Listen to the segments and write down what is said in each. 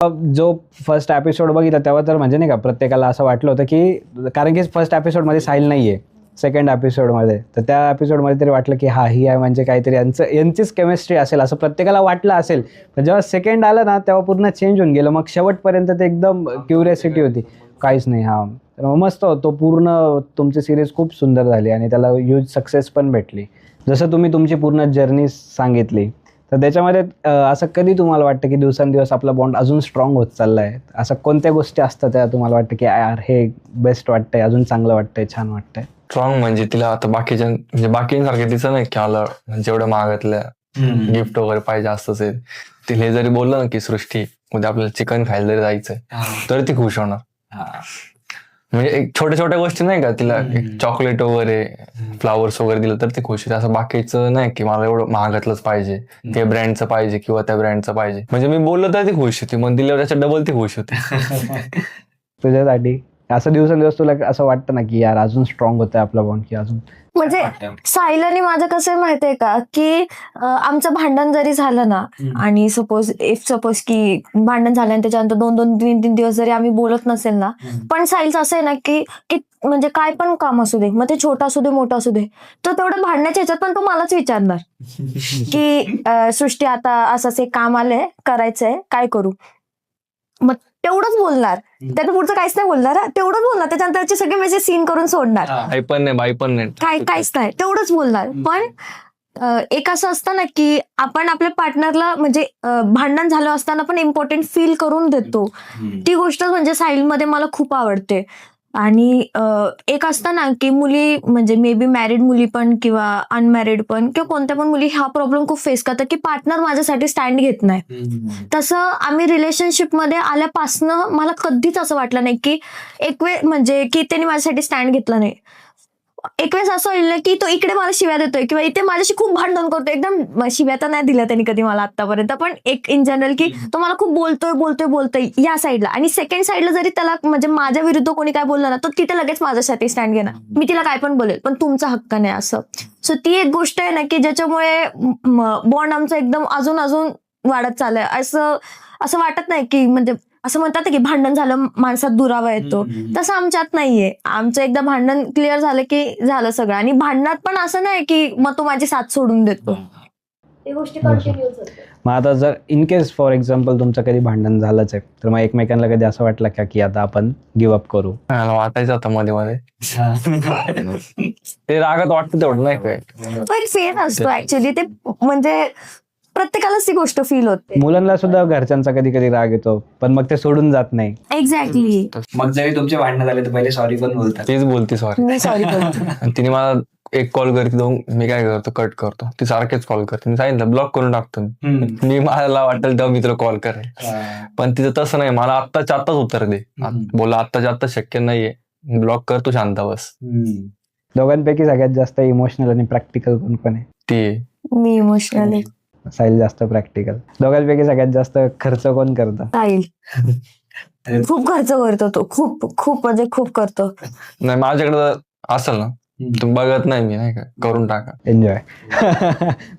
जो first episode बघितला तेव्हा तर म्हणजे नाही का प्रत्येकाला असं वाटलं होतं की कारण की फर्स्ट एपिसोडमध्ये साहिल नाही आहे, सेकंड एपिसोडमध्ये, तर त्या एपिसोडमध्ये तरी वाटलं की हा ही आहे म्हणजे काहीतरी यांचीच केमिस्ट्री असेल असं प्रत्येकाला वाटलं असेल. पण जेव्हा सेकंड आलं ना तेव्हा पूर्ण चेंज होऊन गेलं. मग शेवटपर्यंत ते एकदम क्युरियोसिटी होती, काहीच नाही. हां, तर मस्त तो पूर्ण तुमची सिरीज खूप सुंदर झाली आणि त्याला ह्यूज सक्सेस पण भेटली. जसं तुम्ही तुमची पूर्ण जर्नी सांगितली, तर त्याच्यामध्ये असं कधी तुम्हाला वाटतं की दिवसेंदिवस आपला बॉन्ड अजून स्ट्रॉंग होत चालला आहे? असं कोणत्या गोष्टी असतात त्या तुम्हाला वाटतं की यार हे बेस्ट वाटतंय, अजून चांगलं वाटतंय, छान वाटतंय? स्ट्रॉंग म्हणजे तिला आता बाकीच्या म्हणजे बाकींसारखे तिचं नाही की मला जेवढं महागातल्या गिफ्ट वगैरे पाहिजे असतंच आहे. तिला हे जरी बोललं ना की सृष्टी उद्या आपल्याला चिकन खायला जरी जायचंय तर ती खुश होणार. म्हणजे एक छोट्या छोट्या गोष्टी नाही का, तिला एक चॉकलेट वगैरे फ्लावर्स वगैरे दिलं तर ती खुश होते. असं बाकीचं नाही की मला एवढं महागातलंच पाहिजे, ते ब्रँडचं पाहिजे किंवा त्या ब्रँडचं पाहिजे. म्हणजे मी बोललो तर ती खुश होती, मग दिल्यावर त्याच्या डबल ती खुश होते. तुझ्यासाठी असं दिवसेंदिवस तुला असं वाटतं ना की यार अजून स्ट्रॉंग होतंय आपला बॉन्ड, की अजून म्हणजे साहिल आणि माझं कसं आहे माहितीये का, की आमचं भांडण जरी झालं ना आणि सपोज की भांडण झालं आणि त्याच्यानंतर 2-3 दिवस जरी आम्ही बोलत नसेल ना, पण साहिलचं असं आहे ना की म्हणजे काय पण काम असू दे, मग ते छोटं असू दे मोठं असू दे, तर तेवढं भांडण्याच्या ह्याच्यात पण तो मलाच विचारणार की सृष्टी आता असं एक काम आलंय करायचंय, काय करू? मग तेवढंच बोलणार, त्याच्या पुढचं काहीच नाही बोलणार. तेवढंच बोलणार, त्याच्यानंतर त्याचे सगळे मेसेज सीन करून सोडणार. आई पण नाही बाई पण नाही, काहीच नाही, तेवढंच बोलणार. पण एक असं असतं ना की आपण आपल्या पार्टनरला म्हणजे भांडण झालं असताना पण इम्पॉर्टंट फील करून देतो. ती गोष्ट म्हणजे साहिलमध्ये मला खूप आवडते. आणि एक असतं ना की मुली म्हणजे मे बी मॅरिड मुली पण किंवा अनमॅरिड पण किंवा कोणत्या पण मुली हा प्रॉब्लेम खूप फेस करतात की पार्टनर माझ्यासाठी स्टँड घेत नाही. तसं आम्ही रिलेशनशिपमध्ये आल्यापासनं मला कधीच असं वाटलं नाही की एक वेळ म्हणजे की त्यांनी माझ्यासाठी स्टँड घेतला नाही. एक वेळेस असं होईल ना की तो इकडे मला शिव्या देतोय किंवा इथे माझ्याशी खूप भांडण करतोय, एकदम शिव्या तर नाही दिल्या त्यांनी कधी मला आतापर्यंत, पण एक इन जनरल की तो मला खूप बोलतोय या साईडला, आणि सेकंड साईडला जरी त्याला म्हणजे माझ्या विरुद्ध कोणी काय बोललं ना, तो तिथे लगेच माझ्यासाठी स्टँड घेणार. मी तिला काय पण बोलेल पण तुमचा हक्क नाही असं. सो ती एक गोष्ट आहे ना की ज्याच्यामुळे बॉन्ड आमचा एकदम अजून वाढत चाललाय. असं वाटत नाही की म्हणजे असं म्हणतात की भांडण झालं माणसात दुरावा येतो, तसं आमच्यात नाहीये. आमचं एकदा भांडण क्लिअर झालं की झालं सगळं. आणि भांडणात पण असं नाही की मग तो माझी साथ सोडून देतो, ते गोष्टी कंटिन्यूच होतात. मग आता जर इन केस फॉर एक्झाम्पल तुमचं कधी भांडण झालंच आहे, तर मग एकमेकांना कधी असं वाटलं का की आता आपण गिव्ह अप करू? मला वाटायचं होतं मध्ये मध्ये, ते रागात वाटतं तेवढं नाही काय. पण फेर असतो ऍक्च्युली ते, म्हणजे प्रत्येकालाच ती गोष्ट फील होते. मुलांना सुद्धा घरच्यांचा कधी कधी राग येतो, पण मग ते सोडून जात नाही. एक्झॅक्टली. मग जरी तुमचे भांडणं झाले तर पहिले सॉरी पण बोलतात. तीच बोलती सॉरी. मी सॉरी बोलते. तिने मला एक कॉल करते, दोन मी काय करतो कट करतो, ती सारखेच कॉल करते. मी सांगितलं ब्लॉक करून टाकतो मी मला वाटेल तेव्हा मी तुला कॉल करेल. पण तिचं तसं नाही, मला आत्ताच्या आत्ताच उत्तर दे. बोला आत्ताच्या आत्ता शक्य नाहीये, ब्लॉक कर, तू शांत बस. दोघांपैकी सगळ्यात जास्त इमोशनल आणि प्रॅक्टिकल कोण आहे? ती मी इमोशनल आहे. साहिल जास्त प्रॅक्टिकल. दोघांपैकी सगळ्यात जास्त खर्च कोण करतं? साहिल खूप खर्च करतो तो, खूप म्हणजे खूप करतो. नाही माझ्याकडे असेल ना, तुम्ही बघत नाही मी नाही का, करून टाका एन्जॉय.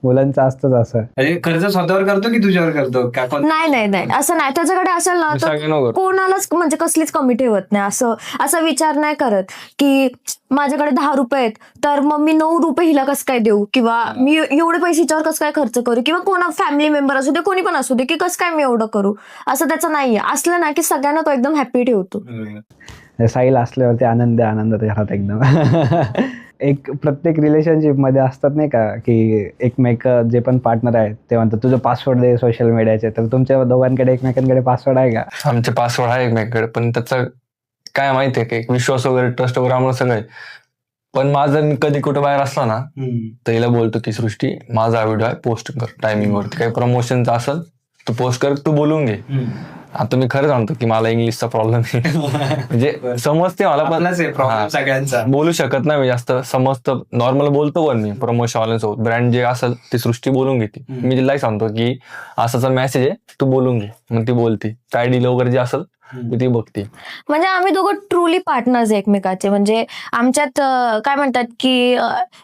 मुलांचं असतंच असं. खर्च स्वतःवर करतो की तुझ्यावर करतो का? नाही असं नाही. त्याच्याकडे असेल ना तर कोणालाच म्हणजे कसलीच कमी ठेवत नाही. असं विचार नाही करत की माझ्याकडे 10 रुपये आहेत तर मग मी 9 रुपये हिला कसं काय देऊ, किंवा मी एवढे पैसे हिच्यावर कसं काय खर्च करू, किंवा कोणा फॅमिली मेंबर असू दे कोणी पण असू दे की कसं काय मी एवढं करू, असं त्याचं नाहीये. असलं ना की सगळ्यांना तो एकदम हॅपी ठेवतो. साहिल असल्यावरती आनंद घरात एकदम. एक प्रत्येक रिलेशनशिप मध्ये असतात नाही का की एकमेक जे पण पार्टनर आहेत ते म्हणतात तुझं पासवर्ड दे सोशल मीडियाचे, तर तुमच्या दोघांकडे एकमेकांकडे पासवर्ड आहे का? आमचे पासवर्ड आहे एकमेकांकडे, पण त्याचं काय माहितीये की विश्वास वगैरे ट्रस्ट वगैरे आम्हाला सगळं आहे. पण माझं मी कधी कुठं बाहेर असला ना तर हिला बोलतो की सृष्टी माझा व्हिडिओ आहे पोस्ट कर टायमिंग वरती, काही प्रमोशनचं असेल तू पोस्ट कर, तू बोलून घे. आता मी खरं सांगतो की मला इंग्लिशचा प्रॉब्लेम आहे. म्हणजे समजते मला पण सगळ्यांचा बोलू शकत नाही मी जास्त, समजतं नॉर्मल बोलतो पण मी प्रमोशन वाल्यांसोबत. ब्रँड जे असेल ती सृष्टी बोलून घेते, मी तिला सांगतो की असाचा मेसेज आहे तू बोलून घे, मग ती बोलते. काय डील वगैरे जे असेल मी ती बघते. म्हणजे आम्ही दोघं ट्रुली पार्टनर्स आहे एकमेकाचे. म्हणजे आमच्यात काय म्हणतात की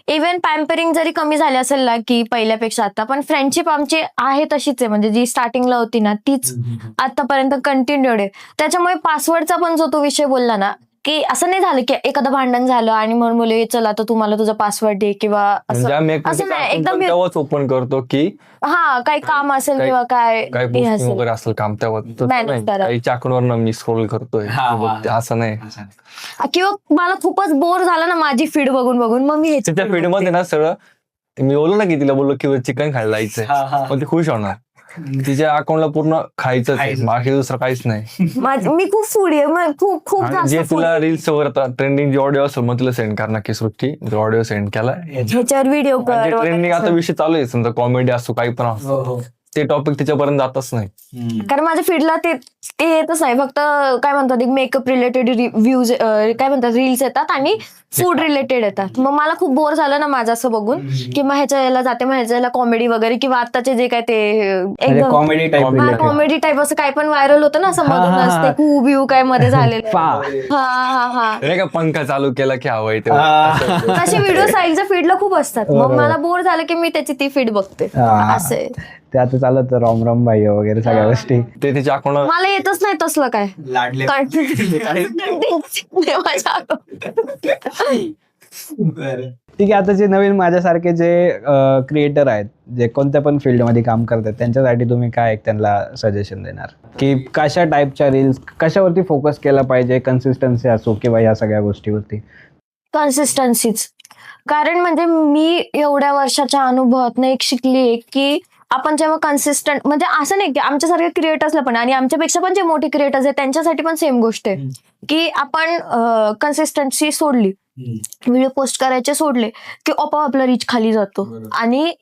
इव्हन पॅम्परिंग जरी कमी झाली असेल ना की पहिल्यापेक्षा आता, पण फ्रेंडशिप आमची आहे तशीच आहे. म्हणजे जी स्टार्टिंगला होती ना तीच आतापर्यंत कंटिन्यूड आहे. त्याच्यामुळे पासवर्डचा पण जो तो विषय बोलला ना, की असं नाही झालं की एखादं भांडण झालं आणि म्हणून बोलले चला तर तुम्हाला तुझा पासवर्ड दे किंवा म्हणजे आम्ही असं नाही. एकमेकांचं एकदम तेव्हाच ओपन करतो की हा काही काम असेल काही- किंवा काय काय हे पोस्टिंग असेल. वगैरे असेल काम तेव्हा तसं Manage नाही. करा. काही चाकूनवर मी स्क्रोल करतोय हा, हा, बघते, असं नाही. किंवा मला खूपच बोर झालं ना माझी फीड बघून बघून, मग मी ह्याची तिच्या फीड मध्ये ना सगळं मी बोललो ना की तिला बोललो की चिकन खायला जायचंय, हा, हा. मग ती खुश होणार. तिच्या अकाउंटला पूर्ण खायचंच आहे, खायचं. बाकी दुसरं काहीच नाही. मी खूप फूडी आहे. मग खूप खूप आणि जास्त जे foodie. तुला रील्स वगैरे ट्रेंडिंग जे ऑडिओ असेल मग तुला सेंड करणार की सृष्टी ऑडिओ सेंड केला. ह्याच्यावर व्हिडिओ कर ट्रेंडिंग वगैरे आता असं. विषय चालू आहे, समजा कॉमेडी असो काही पण असो, हो. ते टॉपिक तिच्यापर्यंत जातच नाही. कारण माझ्या फीडला ते येतच नाही. फक्त काय म्हणतात मेकअप रिलेटेड व्ह्यूज काय म्हणतात रील्स येतात आणि फूड रिलेटेड येतात. मग मला खूप बोर झालं ना माझं असं बघून की मग ह्याच्या याला जाते, मग ह्याच्या याला कॉमेडी वगैरे किंवा आत्ताचे जे काय ते एकदम कॉमेडी टाईप कॉमेडी टाईप असं काय पण व्हायरल होतं ना असं मधूनच ते कू बिऊ काय मध्ये झालेलं. हा हा हा नाही का पंखा चालू केला की हवाय ते तसे व्हिडिओ साईडच्या फीडला खूप असतात. मग मला बोर झालं की मी त्याची ती फीड बघते. असं आहे. ते आता चालत राम राम भाई वगैरे सगळ्या गोष्टी. ते तिच्या अकाउंट मला येतच नाही तसलं काय. लाडले. बरं. ठीक आहे, आता जे नवीन माझ्यासारखे जे क्रिएटर आहेत जे कोणत्या पण फील्डमध्ये काम करतात त्यांच्यासाठी तुम्ही काय त्यांना सजेशन देणार की कशा टाईपच्या रील्स कशावरती फोकस केला पाहिजे, कन्सिस्टन्सी असो किंवा या सगळ्या गोष्टीवरती? कन्सिस्टन्सीच. कारण म्हणजे मी एवढ्या वर्षाच्या अनुभवातनं एक शिकली की आपण जेव्हा कन्सिस्टंट, म्हणजे असं नाही की आमच्यासारखे क्रिएटर्सला पण आणि आमच्यापेक्षा पण जे मोठे क्रिएटर्स आहेत त्यांच्यासाठी पण सेम गोष्ट आहे की आपण कन्सिस्टन्सी सोडली, व्हिडिओ पोस्ट करायचे सोडले की आपोआप आपला रीच खाली जातो. आणि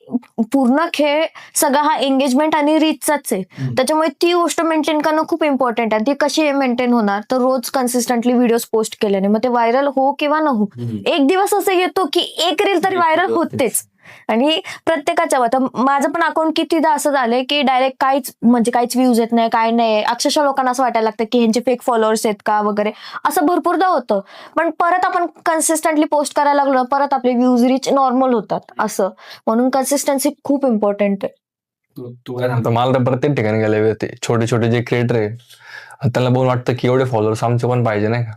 पूर्ण खेळ सगळा हा एंगेजमेंट आणि रीचचाच आहे. त्याच्यामुळे ती गोष्ट मेंटेन करणं खूप इम्पॉर्टंट आहे. ती कशी मेंटेन होणार तर रोज कन्सिस्टंटली व्हिडिओज पोस्ट केल्याने. मग ते व्हायरल हो किंवा न हो, एक दिवस असं येतो की एक रील तरी व्हायरल होतेच. आणि प्रत्येकाच्या आता माझं पण अकाउंट कितीदा असं झालंय की डायरेक्ट काहीच व्ह्यूज येत नाही, काय नाही. अक्षरशः लोकांना असं वाटायला लागतं की ह्यांचे फेक फॉलोअर्स आहेत का वगैरे, असं भरपूरदा होतं. पण परत आपण कन्सिस्टंटली पोस्ट करायला लागलो, परत आपले व्ह्यूज रीच नॉर्मल होतात असं. म्हणून कन्सिस्टन्सी खूप इम्पॉर्टंट आहे. आता मला तर प्रत्येक ठिकाणी गेले होते छोटे छोटे जे क्रिएटर आहे त्यांना बघून वाटतं की एवढे फॉलोअर्स आमचे पण पाहिजे नाही का.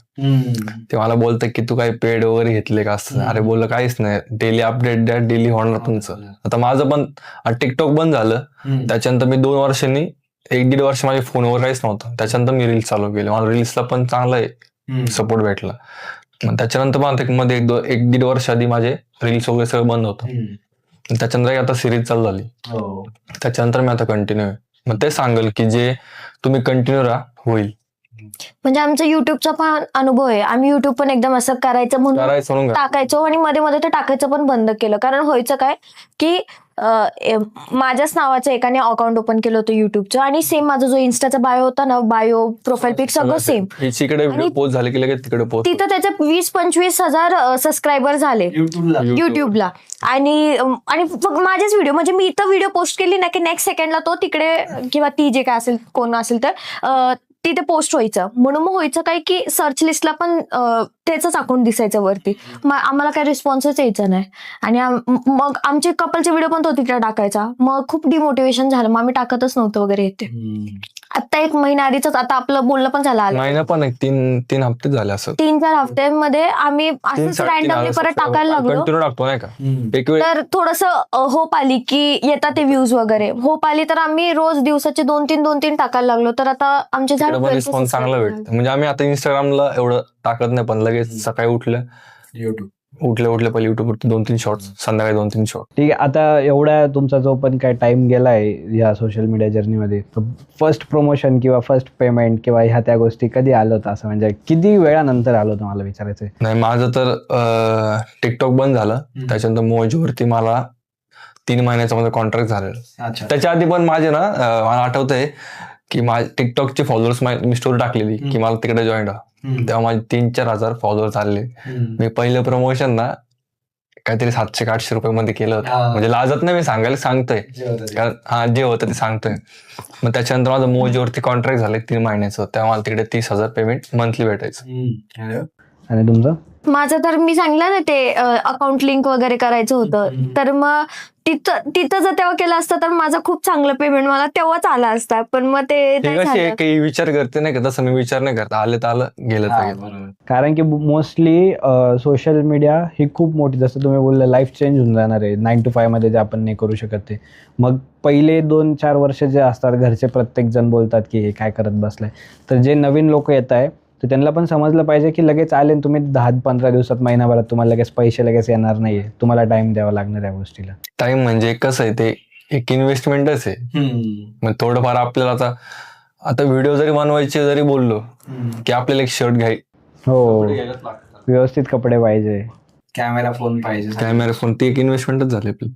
ते मला बोलतात की तू काही पेड वगैरे घेतले का असं. अरे बोललं काहीच नाही, डेली अपडेट द्या, डेली होणार तुमचं. आता माझं पण टिकटॉक बंद झालं, त्याच्यानंतर मी 2 वर्षांनी 1-1.5 वर्ष माझ्या फोनवर काहीच नव्हतं. त्याच्यानंतर मी रील्स चालू केले, मला रील्सला पण चांगला सपोर्ट भेटला. मग त्याच्यानंतर मला मध्ये 1-1.5 वर्ष आधी माझे रील्स वगैरे सगळं बंद होतं. त्याच्यानंतर आता सिरीज चालू झाली, त्याच्यानंतर मी आता कंटिन्यू आहे. मग ते सांगेल की जे तुम्ही कंटिन्यू राहा होईल. म्हणजे आमचा युट्यूबचा पण अनुभव आहे. आम्ही युट्यूब पण एकदम असं करायचं म्हणून टाकायचो आणि मध्ये मध्ये ते टाकायचं पण बंद केलं. कारण व्हायचं काय की माझ्याच नावाचं एकाने अकाउंट ओपन केलं होतं युट्यूबचं आणि सेम माझा जो इन्स्टाचा बायो होता ना, बायो प्रोफाईल पिक सगळं सेम. इकडे पोस्ट झाले की लगेच तिकडे पोस्ट. तिथं त्याचे 20-25 हजार सबस्क्रायबर झाले युट्यूबला. आणि माझेच व्हिडिओ, म्हणजे मी इथं व्हिडिओ पोस्ट केली ना की नेक्स्ट सेकंडला तो तिकडे किंवा ती जे काय असेल कोण असेल तर तिथे पोस्ट व्हायचं. म्हणून मग व्हायचं काय की सर्च लिस्टला पण त्याचंच अकाउंट दिसायचं वरती. आम्हाला काही रिस्पॉन्सच यायचा नाही. आणि मग आमचे कपलचे व्हिडिओ पण तो तिकडे टाकायचा. मग खूप डिमोटिवेशन झालं, मग आम्ही टाकतच नव्हतं वगैरे येते. आता 1 महिना आधीच आता आपलं बोलणं पण झालं, महिना पण 3 हप्ते झाले असं. 3-4 हफ्त्यामध्ये आम्ही असंच रॅन्डमली परत टाकायला लागलो. टाकतो नाही का, तर थोडस होप आली की येतात ते व्ह्यूज वगैरे. होप आली तर आम्ही रोज दिवसाचे 2-3 टाकायला लागलो. तर आता आमचे झाले रिस्पॉन्स चांगला भेटतो. म्हणजे आम्ही आता इंस्टाग्रामला एवढं टाकत नाही, पण लगेच सकाळी उठले पहिले युट्यूबवरती 2-3 शॉर्ट्स, संध्याकाळी 2-3 शॉर्ट. ठीक आहे, आता एवढा तुमचा जो पण काय टाइम गेलाय या सोशल मीडिया जर्नीमध्ये, फर्स्ट प्रमोशन किंवा फर्स्ट पेमेंट किंवा ह्या त्या गोष्टी कधी आलं होतं, असं म्हणजे किती वेळानंतर आलं होतं मला विचारायचंय? नाही, माझं तर टिकटॉक बंद झालं, त्याच्यानंतर मोजवरती मला 3 महिन्याचा माझा कॉन्ट्रॅक्ट झालेला. त्याच्या आधी पण माझे ना मला आठवतंय की माझे टिकटॉकचे फॉलोअर्स मी स्टोरी टाकलेली की मला तिकडे जॉईन व्हा, तेव्हा माझे 3-4 हजार फॉलोअर्स आले. मी पहिलं प्रमोशन ना काहीतरी 700-800 रुपये मध्ये केलं होतं. हा. म्हणजे लाजत नाही मी सांगायला, सांगतोय जे होतं ते. कारण जे होतं ते सांगतोय. मग त्याच्यानंतर माझं मोजवरती कॉन्ट्रॅक्ट झालं 3 महिन्याचं, तेव्हा मला तिकडे 30,000 पेमेंट मंथली भेटायचं. अरे वा. आणि तुमचं? माझं तर मी सांगलं ना ते अकाउंट लिंक वगैरे करायचं होतं, तर मग तिथं जर तेव्हा केलं असतं तर माझं खूप चांगलं पेमेंट मला तेव्हाच आला असता, पण मग ते ते नाही कशी आहे, झालं. काही विचार करते नाही का, तसं मी विचार नाही करत, आले तर आलं, गेलं तर हा, गेलं. बरोबर. कारण की मोस्टली सोशल मीडिया ही खूप मोठी, जसं तुम्ही बोललं, लाईफ चेंज होऊन जाणार आहे 9 to 5 मध्ये जे आपण नाही करू शकत ते. मग पहिले 2-4 वर्ष जे असतात, घरचे प्रत्येक जण बोलतात की हे काय करत बसलाय, तर जे नवीन लोक येत आहे तर त्यांना पण समजलं पाहिजे की लगेच आले तुम्ही 10-15 दिवसात, महिनाभरात तुम्हाला लगेच पैसे लगेच येणार नाहीये, तुम्हाला टाइम द्यावा लागणार या गोष्टीला. टाइम म्हणजे कसं आहे, ते एक इन्व्हेस्टमेंटच आहे. मग थोडंफार आपल्याला आता व्हिडिओ जरी बनवायचे जरी बोललो की आपल्याला एक शर्ट हो, व्यवस्थित कपडे पाहिजे. कॅमेरा फोन पाहिजे. कॅमेरा फोन, ती एक इन्व्हेस्टमेंटच झाली आपली.